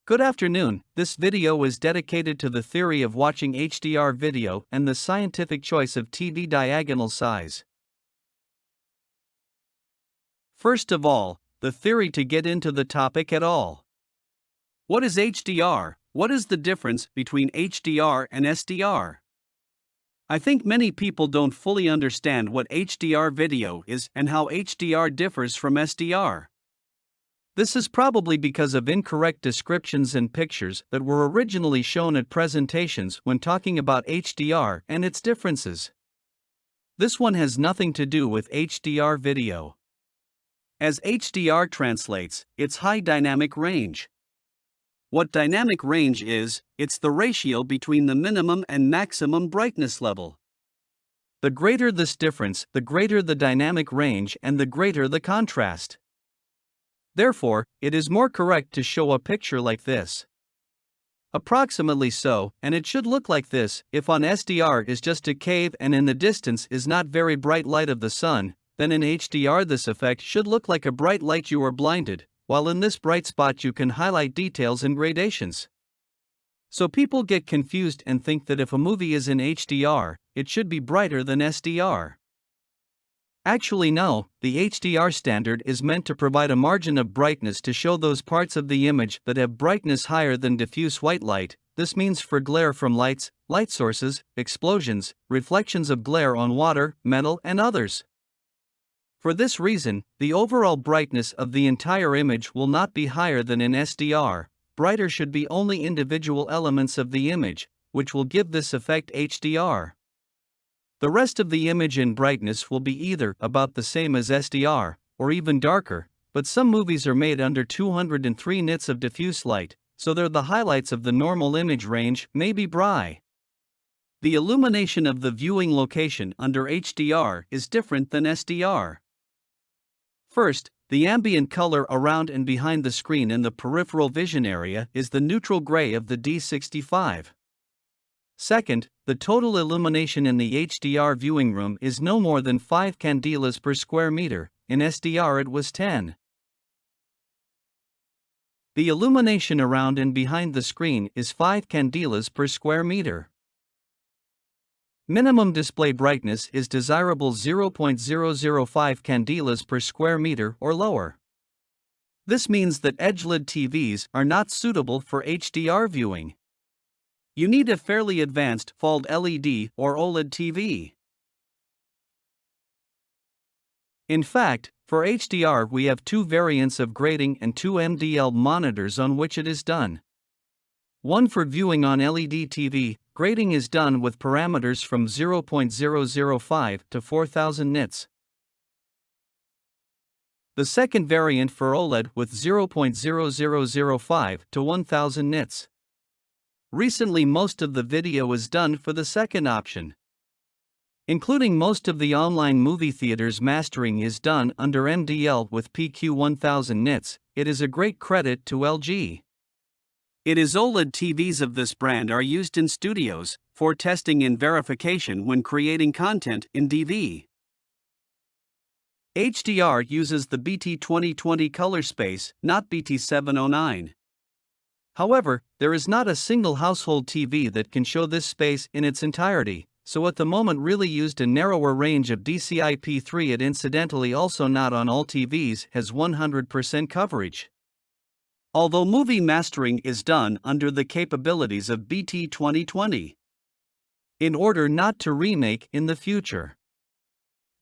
Good afternoon. This video is dedicated to the theory of watching HDR video and the scientific choice of TV diagonal size. First of all, the theory to get into the topic at all. What is HDR? What is the difference between HDR and SDR? I think many people don't fully understand what HDR video is and how HDR differs from SDR. This is probably because of incorrect descriptions and pictures that were originally shown at presentations when talking about HDR and its differences. This one has nothing to do with HDR video. As HDR translates, it's high dynamic range. What dynamic range is, it's the ratio between the minimum and maximum brightness level. The greater this difference, the greater the dynamic range and the greater the contrast. Therefore, it is more correct to show a picture like this. Approximately so, and it should look like this. If on SDR is just a cave and in the distance is not very bright light of the sun, then in HDR this effect should look like a bright light you are blinded, while in this bright spot you can highlight details and gradations. So people get confused and think that if a movie is in HDR, it should be brighter than SDR. Actually no, the HDR standard is meant to provide a margin of brightness to show those parts of the image that have brightness higher than diffuse white light. This means for glare from lights, light sources, explosions, reflections of glare on water, metal and others. For this reason, the overall brightness of the entire image will not be higher than in SDR. Brighter should be only individual elements of the image, which will give this effect HDR. The rest of the image in brightness will be either about the same as SDR, or even darker, but some movies are made under 203 nits of diffuse light, so the highlights of the normal image range may be bright. The illumination of the viewing location under HDR is different than SDR. First, the ambient color around and behind the screen in the peripheral vision area is the neutral gray of the D65. Second, the total illumination in the HDR viewing room is no more than 5 candelas per square meter, in SDR it was 10. The illumination around and behind the screen is 5 candelas per square meter. Minimum display brightness is desirable 0.005 candelas per square meter or lower. This means that edge-lit TVs are not suitable for HDR viewing. You need a fairly advanced FOLD LED or OLED TV. In fact, for HDR we have two variants of grading and two MDL monitors on which it is done. One for viewing on LED TV, grading is done with parameters from 0.005 to 4000 nits. The second variant for OLED with 0.0005 to 1000 nits. Recently most of the video is done for the second option. Including most of the online movie theaters mastering is done under MDL with PQ 1000 nits. It is a great credit to LG. It is OLED TVs of this brand are used in studios for testing and verification when creating content in DV. HDR uses the BT 2020 color space, not BT 709. However, there is not a single household TV that can show this space in its entirety, so at the moment really used a narrower range of DCI-P3. It incidentally also not on all TVs has 100% coverage. Although movie mastering is done under the capabilities of BT 2020. In order not to remake in the future.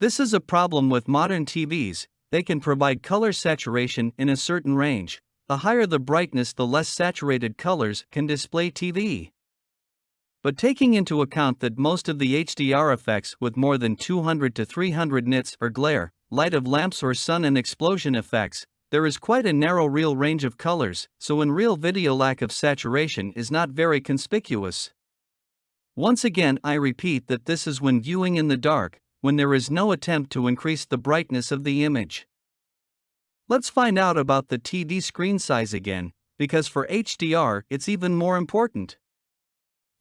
This is a problem with modern TVs, they can provide color saturation in a certain range. The higher the brightness, the less saturated colors can display TV. But taking into account that most of the HDR effects with more than 200 to 300 nits are glare, light of lamps or sun and explosion effects, there is quite a narrow real range of colors, so in real video lack of saturation is not very conspicuous. Once again I repeat that this is when viewing in the dark, when there is no attempt to increase the brightness of the image. Let's find out about the TV screen size again, because for HDR it's even more important.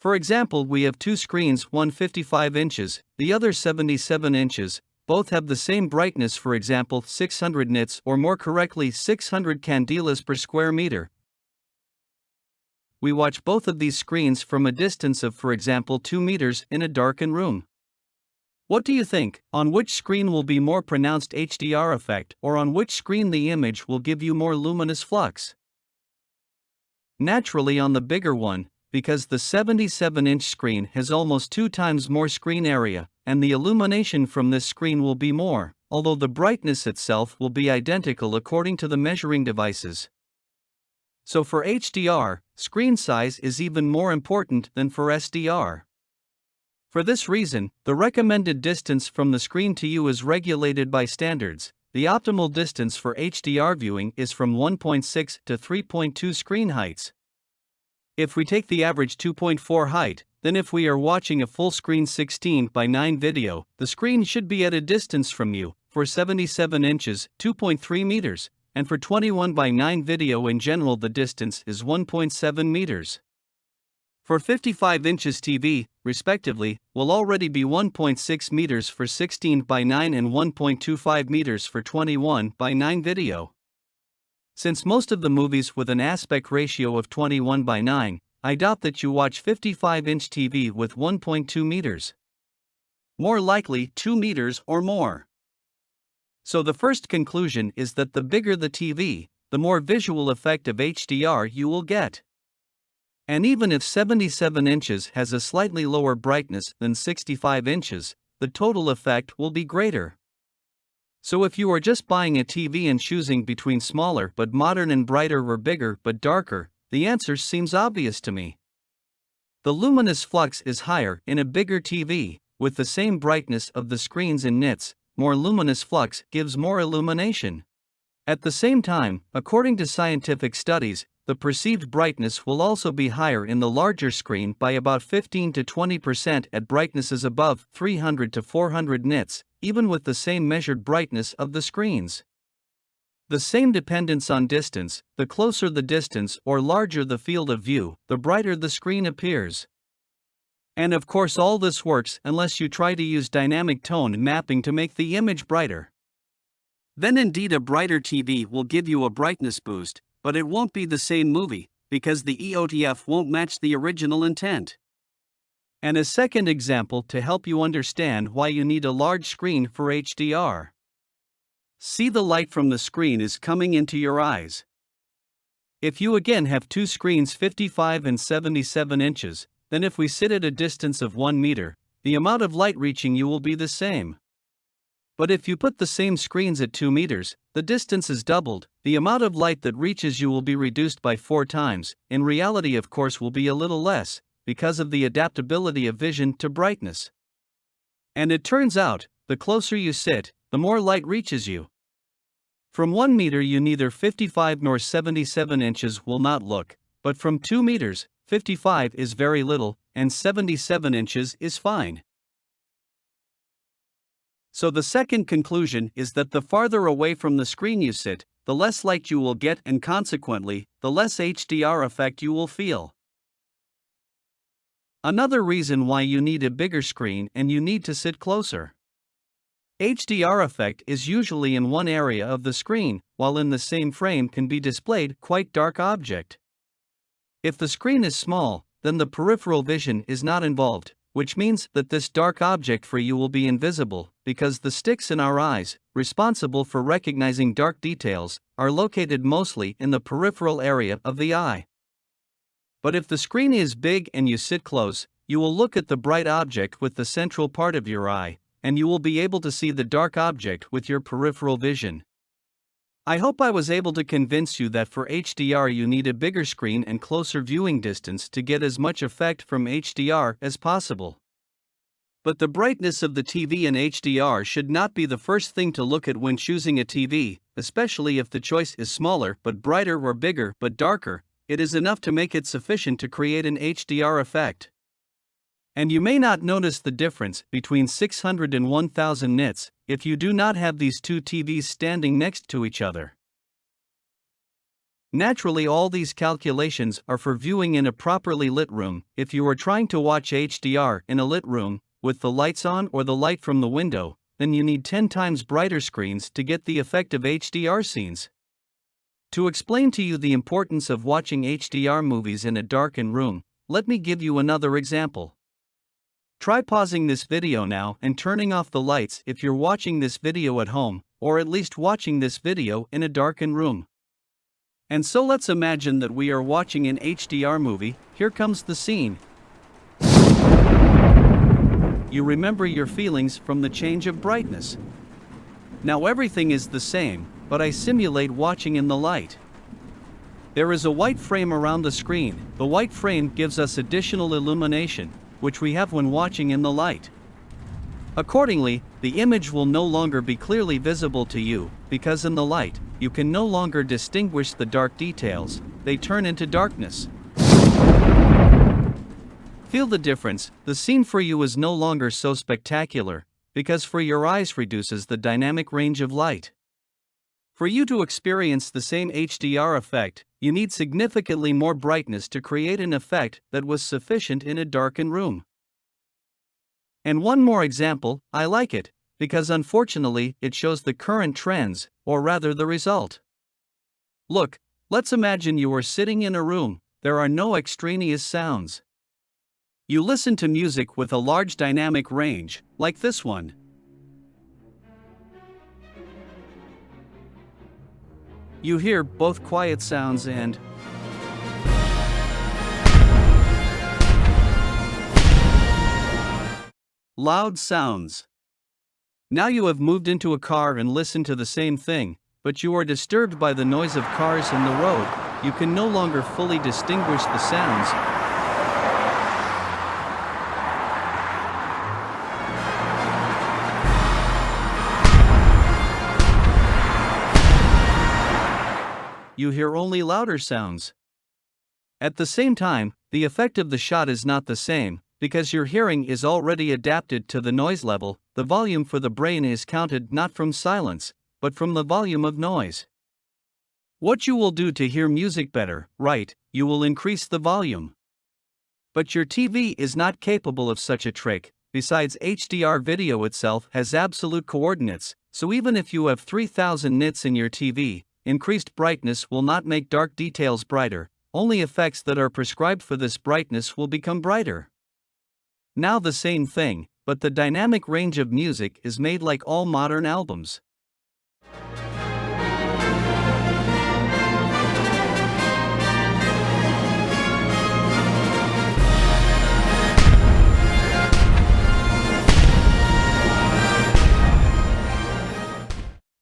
For example, we have two screens, one 55 inches, the other 77 inches, both have the same brightness, for example 600 nits or more correctly 600 candelas per square meter. we watch both of these screens from a distance of, for example, 2 meters in a darkened room. What do you think, on which screen will be more pronounced HDR effect, or on which screen the image will give you more luminous flux? Naturally on the bigger one, because the 77-inch screen has almost 2 times more screen area, and the illumination from this screen will be more, although the brightness itself will be identical according to the measuring devices. So for HDR, screen size is even more important than for SDR. For this reason, the recommended distance from the screen to you is regulated by standards. The optimal distance for HDR viewing is from 1.6 to 3.2 screen heights. If we take the average 2.4 height, then if we are watching a full screen 16:9 video, the screen should be at a distance from you, for 77 inches, 2.3 meters, and for 21:9 video in general the distance is 1.7 meters. For 55 inches TV, respectively, will already be 1.6 meters for 16:9 and 1.25 meters for 21:9 video. Since most of the movies with an aspect ratio of 21:9, I doubt that you watch 55-inch TV with 1.2 meters. More likely 2 meters or more. So the first conclusion is that the bigger the TV, the more visual effect of HDR you will get. And even if 77 inches has a slightly lower brightness than 65 inches, the total effect will be greater. So if you are just buying a TV and choosing between smaller but modern and brighter or bigger but darker, the answer seems obvious to me. The luminous flux is higher in a bigger TV, with the same brightness of the screens in nits. More luminous flux gives more illumination. At the same time, according to scientific studies, the perceived brightness will also be higher in the larger screen by about 15 to 20% at brightnesses above 300 to 400 nits, even with the same measured brightness of the screens. The same dependence on distance, the closer the distance or larger the field of view, the brighter the screen appears. And of course all this works unless you try to use dynamic tone mapping to make the image brighter. Then indeed a brighter TV will give you a brightness boost, but it won't be the same movie, because the EOTF won't match the original intent. And a second example to help you understand why you need a large screen for HDR. See, the light from the screen is coming into your eyes. If you again have two screens 55 and 77 inches, then if we sit at a distance of 1 meter, the amount of light reaching you will be the same. But if you put the same screens at 2 meters, the distance is doubled, the amount of light that reaches you will be reduced by 4 times, in reality of course will be a little less, because of the adaptability of vision to brightness. And it turns out, the closer you sit, the more light reaches you. From 1 meter you neither 55 nor 77 inches will not look, but from 2 meters, 55 is very little, and 77 inches is fine. So the second conclusion is that the farther away from the screen you sit, the less light you will get and consequently, the less HDR effect you will feel. Another reason why you need a bigger screen and you need to sit closer. HDR effect is usually in one area of the screen, while in the same frame can be displayed quite dark object. If the screen is small, then the peripheral vision is not involved, which means that this dark object for you will be invisible, because the sticks in our eyes, responsible for recognizing dark details, are located mostly in the peripheral area of the eye. But if the screen is big and you sit close, you will look at the bright object with the central part of your eye, and you will be able to see the dark object with your peripheral vision. I hope I was able to convince you that for HDR you need a bigger screen and closer viewing distance to get as much effect from HDR as possible. But the brightness of the TV in HDR should not be the first thing to look at when choosing a TV, especially if the choice is smaller but brighter or bigger but darker. It is enough to make it sufficient to create an HDR effect. And you may not notice the difference between 600 and 1000 nits if you do not have these two TVs standing next to each other. Naturally, all these calculations are for viewing in a properly lit room. If you are trying to watch HDR in a lit room, with the lights on or the light from the window, then you need 10 times brighter screens to get the effect of HDR scenes. To explain to you the importance of watching HDR movies in a darkened room, let me give you another example. Try pausing this video now and turning off the lights if you're watching this video at home, or at least watching this video in a darkened room. And so let's imagine that we are watching an HDR movie. Here comes the scene. You remember your feelings from the change of brightness. Now everything is the same, but I simulate watching in the light. There is a white frame around the screen. The white frame gives us additional illumination, which we have when watching in the light. Accordingly, the image will no longer be clearly visible to you, because in the light, you can no longer distinguish the dark details, they turn into darkness. Feel the difference. The scene for you is no longer so spectacular, because for your eyes reduces the dynamic range of light. For you to experience the same HDR effect, you need significantly more brightness to create an effect that was sufficient in a darkened room. And one more example, I like it, because unfortunately it shows the current trends, or rather the result. Look, let's imagine you are sitting in a room, there are no extraneous sounds. You listen to music with a large dynamic range, like this one. You hear both quiet sounds and loud sounds. Now you have moved into a car and listen to the same thing, but you are disturbed by the noise of cars in the road. You can no longer fully distinguish the sounds. You hear only louder sounds. At the same time, the effect of the shot is not the same, because your hearing is already adapted to the noise level. The volume for the brain is counted not from silence, but from the volume of noise. What you will do to hear music better, right, you will increase the volume. But your TV is not capable of such a trick. Besides, HDR video itself has absolute coordinates, so even if you have 3000 nits in your TV, increased brightness will not make dark details brighter, only effects that are prescribed for this brightness will become brighter. Now the same thing, but the dynamic range of music is made like all modern albums.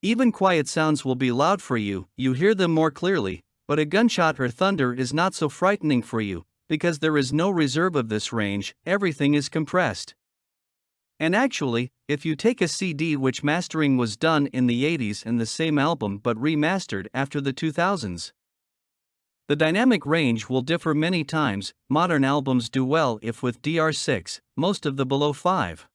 Even quiet sounds will be loud for you, you hear them more clearly, but a gunshot or thunder is not so frightening for you, because there is no reserve of this range, everything is compressed. And actually, if you take a CD which mastering was done in the 80s and the same album but remastered after the 2000s, the dynamic range will differ many times. Modern albums do well if with DR6, most of the below 5.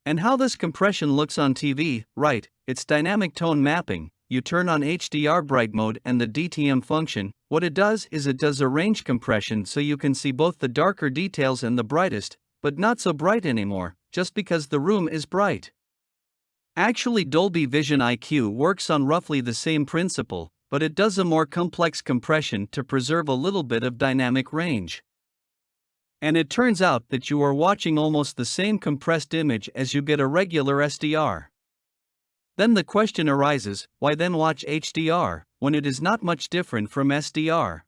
And how this compression looks on TV, right, it's dynamic tone mapping. You turn on HDR bright mode and the DTM function. What it does is it does a range compression so you can see both the darker details and the brightest, but not so bright anymore, just because the room is bright. Actually, Dolby Vision IQ works on roughly the same principle, but it does a more complex compression to preserve a little bit of dynamic range. And it turns out that you are watching almost the same compressed image as you get a regular SDR. Then the question arises, why then watch HDR, when it is not much different from SDR?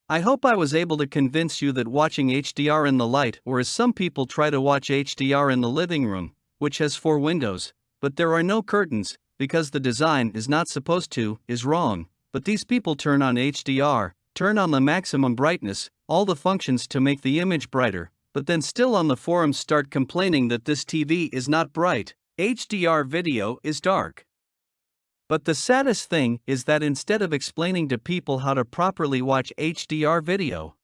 I hope I was able to convince you that watching HDR in the light, or as some people try to watch HDR in the living room, which has 4 windows, but there are no curtains, because the design is not supposed to, is wrong. But these people turn on HDR, turn on the maximum brightness, all the functions to make the image brighter, but then still on the forums start complaining that this TV is not bright, HDR video is dark. But the saddest thing is that instead of explaining to people how to properly watch HDR video,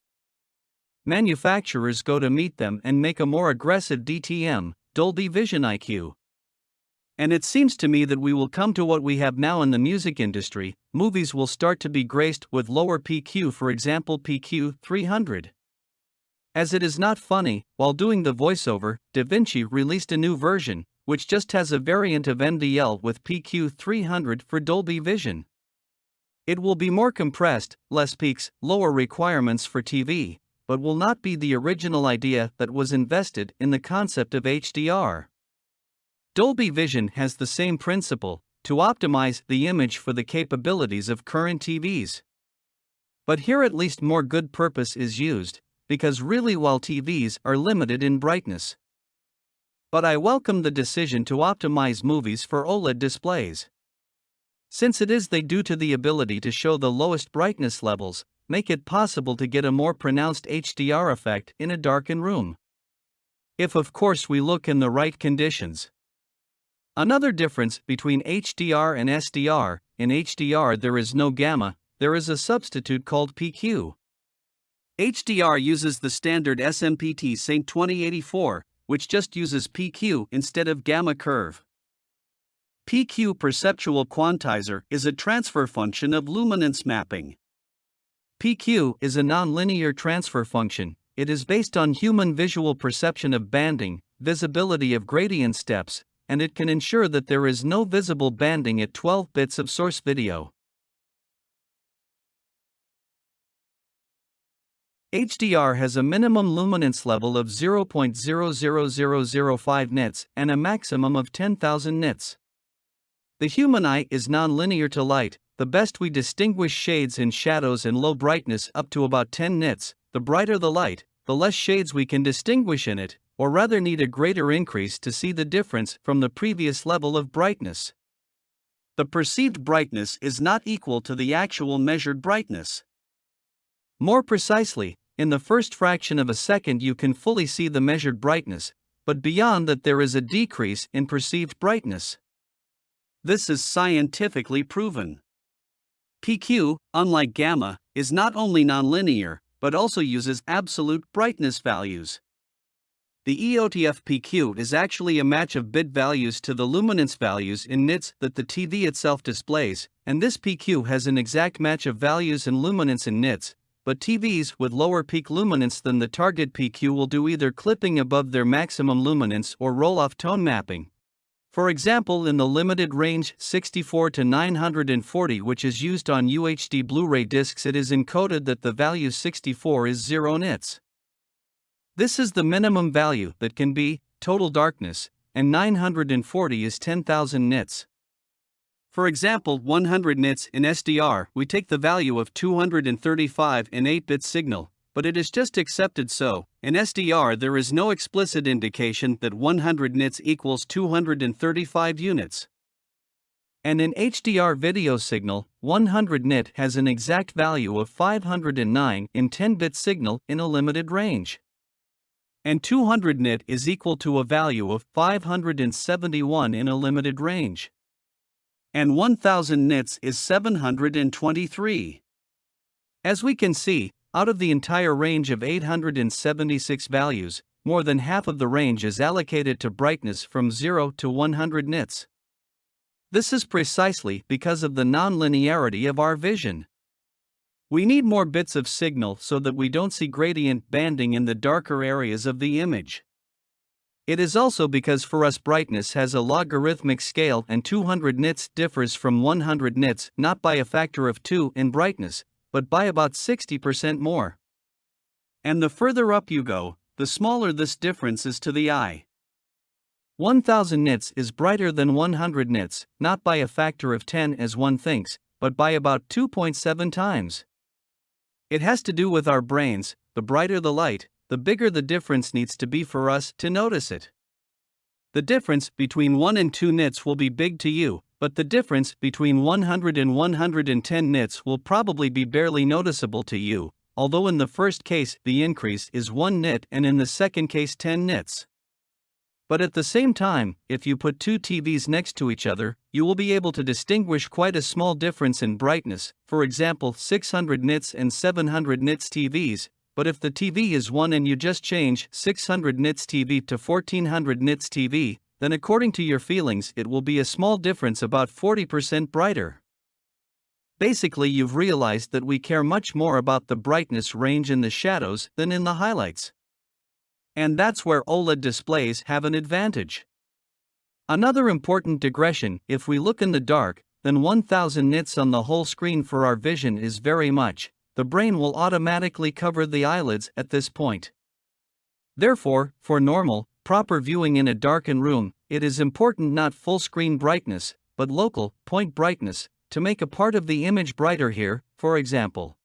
manufacturers go to meet them and make a more aggressive DTM, Dolby Vision IQ. And it seems to me that we will come to what we have now in the music industry. Movies will start to be graced with lower PQ, for example PQ 300. As it is not funny, while doing the voiceover, DaVinci released a new version, which just has a variant of MDL with PQ 300 for Dolby Vision. It will be more compressed, less peaks, lower requirements for TV, but will not be the original idea that was invested in the concept of HDR. Dolby Vision has the same principle, to optimize the image for the capabilities of current TVs. But here at least more good purpose is used, because really while TVs are limited in brightness. But I welcome the decision to optimize movies for OLED displays. Since it is they due to the ability to show the lowest brightness levels, make it possible to get a more pronounced HDR effect in a darkened room. If of course we look in the right conditions. Another difference between HDR and SDR, in HDR there is no gamma, there is a substitute called PQ. HDR uses the standard SMPT St. 2084, which just uses PQ instead of gamma curve. PQ perceptual quantizer is a transfer function of luminance mapping. PQ is a nonlinear transfer function. It is based on human visual perception of banding, visibility of gradient steps, and it can ensure that there is no visible banding at 12 bits of source video. HDR has a minimum luminance level of 0.00005 nits and a maximum of 10,000 nits. The human eye is nonlinear to light. The best we distinguish shades in shadows and low brightness up to about 10 nits. The brighter the light, the less shades we can distinguish in it, or rather need a greater increase to see the difference from the previous level of brightness. The perceived brightness is not equal to the actual measured brightness. More precisely, in the first fraction of a second you can fully see the measured brightness, but beyond that there is a decrease in perceived brightness. This is scientifically proven. PQ, unlike gamma, is not only nonlinear, but also uses absolute brightness values. The EOTF PQ is actually a match of bit values to the luminance values in nits that the TV itself displays, and this PQ has an exact match of values and luminance in nits, but TVs with lower peak luminance than the target PQ will do either clipping above their maximum luminance or roll-off tone mapping. For example, in the limited range 64 to 940 which is used on UHD Blu-ray discs, it is encoded that the value 64 is 0 nits. This is the minimum value that can be total darkness, and 940 is 10,000 nits. For example, 100 nits in SDR, we take the value of 235 in 8-bit signal, but it is just accepted so. In SDR there is no explicit indication that 100 nits equals 235 units. And in HDR video signal, 100 nit has an exact value of 509 in 10-bit signal in a limited range. And 200 nit is equal to a value of 571 in a limited range. And 1000 nits is 723. As we can see, out of the entire range of 876 values, more than half of the range is allocated to brightness from 0 to 100 nits. This is precisely because of the nonlinearity of our vision. We need more bits of signal so that we don't see gradient banding in the darker areas of the image. It is also because for us brightness has a logarithmic scale and 200 nits differs from 100 nits not by a factor of 2 in brightness, but by about 60% more. And the further up you go, the smaller this difference is to the eye. 1000 nits is brighter than 100 nits, not by a factor of 10 as one thinks, but by about 2.7 times. It has to do with our brains. The brighter the light, the bigger the difference needs to be for us to notice it. The difference between 1 and 2 nits will be big to you, but the difference between 100 and 110 nits will probably be barely noticeable to you, although in the first case the increase is 1 nit and in the second case 10 nits. But at the same time, if you put two TVs next to each other, you will be able to distinguish quite a small difference in brightness, for example 600 nits and 700 nits TVs, but if the TV is 1 and you just change 600 nits TV to 1400 nits TV, then according to your feelings it will be a small difference about 40% brighter. Basically you've realized that we care much more about the brightness range in the shadows than in the highlights. And that's where OLED displays have an advantage. Another important digression: if we look in the dark, then 1000 nits on the whole screen for our vision is very much. The brain will automatically cover the eyelids at this point. Therefore, for normal, proper viewing in a darkened room, it is important not full screen brightness, but local, point brightness, to make a part of the image brighter here, for example.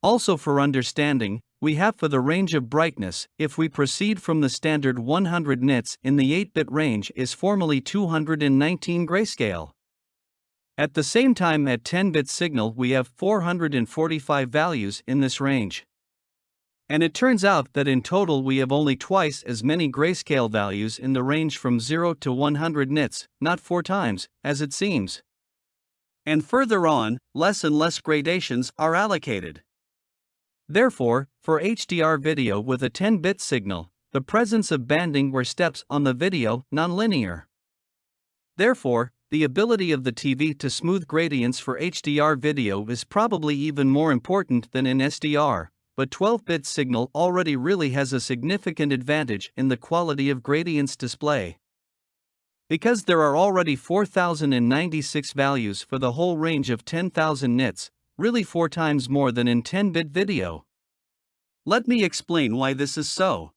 Also for understanding, we have for the range of brightness, if we proceed from the standard 100 nits in the 8-bit range is formally 219 grayscale. At the same time at 10-bit signal we have 445 values in this range. And it turns out that in total we have only twice as many grayscale values in the range from 0 to 100 nits, not 4 times, as it seems. And further on, less and less gradations are allocated. Therefore, for HDR video with a 10-bit signal, the presence of banding or steps on the video nonlinear. Therefore, the ability of the TV to smooth gradients for HDR video is probably even more important than in SDR, but 12-bit signal already really has a significant advantage in the quality of gradients display. Because there are already 4096 values for the whole range of 10,000 nits, really 4 times more than in 10-bit video. Let me explain why this is so.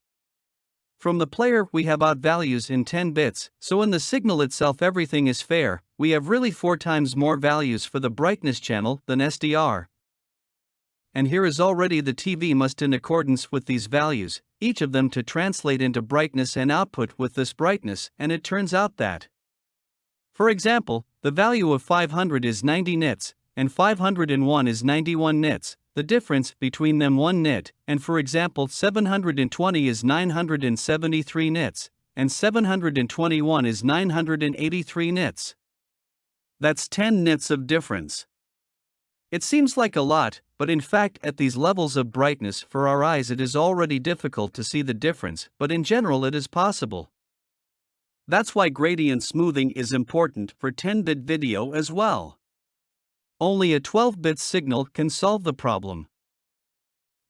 From the player we have odd values in 10 bits, so in the signal itself everything is fair, we have really 4 times more values for the brightness channel than SDR. And here is already the TV must in accordance with these values, each of them to translate into brightness and output with this brightness, and it turns out that, for example, the value of 500 is 90 nits, and 501 is 91 nits, the difference between them 1 nit, and for example 720 is 973 nits, and 721 is 983 nits. That's 10 nits of difference. It seems like a lot, but in fact at these levels of brightness for our eyes it is already difficult to see the difference, but in general it is possible. That's why gradient smoothing is important for 10-bit video as well. Only a 12-bit signal can solve the problem.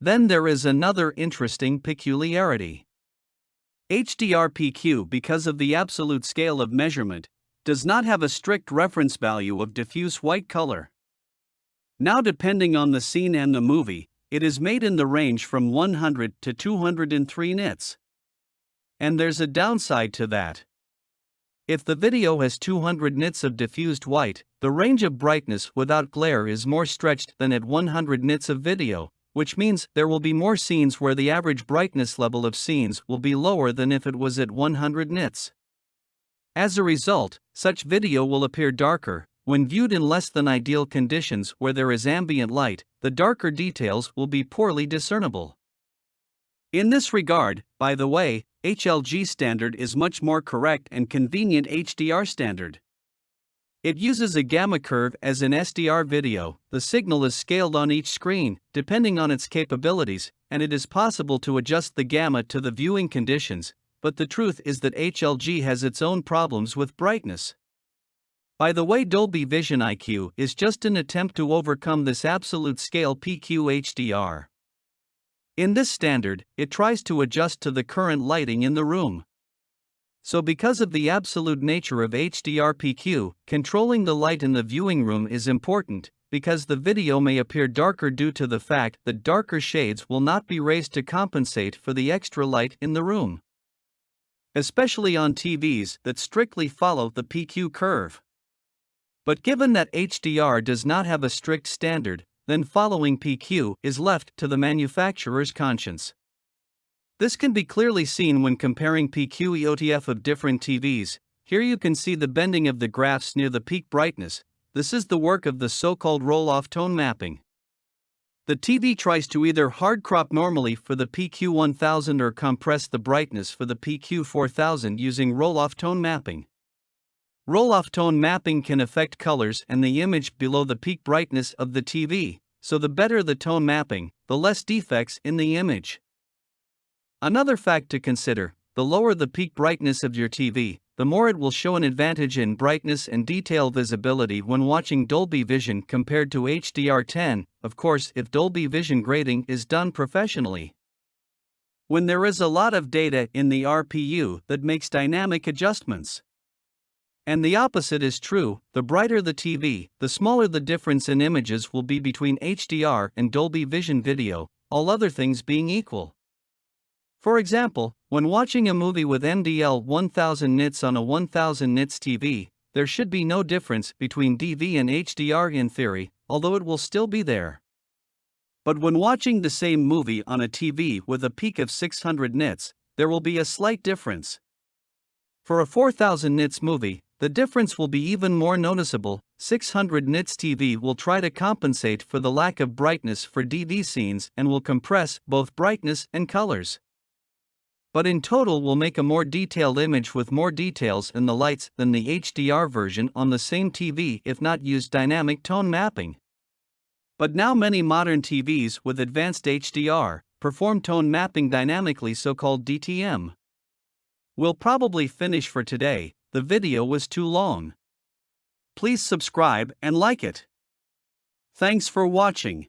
Then there is another interesting peculiarity. HDR-PQ, because of the absolute scale of measurement, does not have a strict reference value of diffuse white color. Now depending on the scene and the movie, it is made in the range from 100 to 203 nits. And there's a downside to that. If the video has 200 nits of diffused white, the range of brightness without glare is more stretched than at 100 nits of video, which means there will be more scenes where the average brightness level of scenes will be lower than if it was at 100 nits. As a result, such video will appear darker. When viewed in less than ideal conditions where there is ambient light, the darker details will be poorly discernible. In this regard, by the way, HLG standard is much more correct and convenient HDR standard. It uses a gamma curve as in SDR video. The signal is scaled on each screen, depending on its capabilities, and it is possible to adjust the gamma to the viewing conditions, but the truth is that HLG has its own problems with brightness. By the way, Dolby Vision IQ is just an attempt to overcome this absolute scale PQ HDR. In this standard, it tries to adjust to the current lighting in the room. So because of the absolute nature of HDR PQ, controlling the light in the viewing room is important, because the video may appear darker due to the fact that darker shades will not be raised to compensate for the extra light in the room. Especially on TVs that strictly follow the PQ curve. But given that HDR does not have a strict standard, then following PQ is left to the manufacturer's conscience. This can be clearly seen when comparing PQ EOTF of different TVs. Here you can see the bending of the graphs near the peak brightness. This is the work of the so-called roll-off tone mapping. The TV tries to either hard crop normally for the PQ 1000 or compress the brightness for the PQ 4000 using roll-off tone mapping. Roll-off tone mapping can affect colors and the image below the peak brightness of the TV, so the better the tone mapping, the less defects in the image. Another fact to consider, the lower the peak brightness of your TV, the more it will show an advantage in brightness and detail visibility when watching Dolby Vision compared to HDR10, of course if Dolby Vision grading is done professionally. When there is a lot of data in the RPU that makes dynamic adjustments. And the opposite is true, the brighter the TV, the smaller the difference in images will be between HDR and Dolby Vision video, all other things being equal. For example, when watching a movie with MDL 1000 nits on a 1000 nits TV, there should be no difference between DV and HDR in theory, although it will still be there. But when watching the same movie on a TV with a peak of 600 nits, there will be a slight difference. For a 4000 nits movie, the difference will be even more noticeable. 600 nits TV will try to compensate for the lack of brightness for DV scenes and will compress both brightness and colors. But in total will make a more detailed image with more details in the lights than the HDR version on the same TV if not used dynamic tone mapping. But now many modern TVs with advanced HDR perform tone mapping dynamically, so-called DTM. We'll probably finish for today, the video was too long. Please subscribe and like it. Thanks for watching.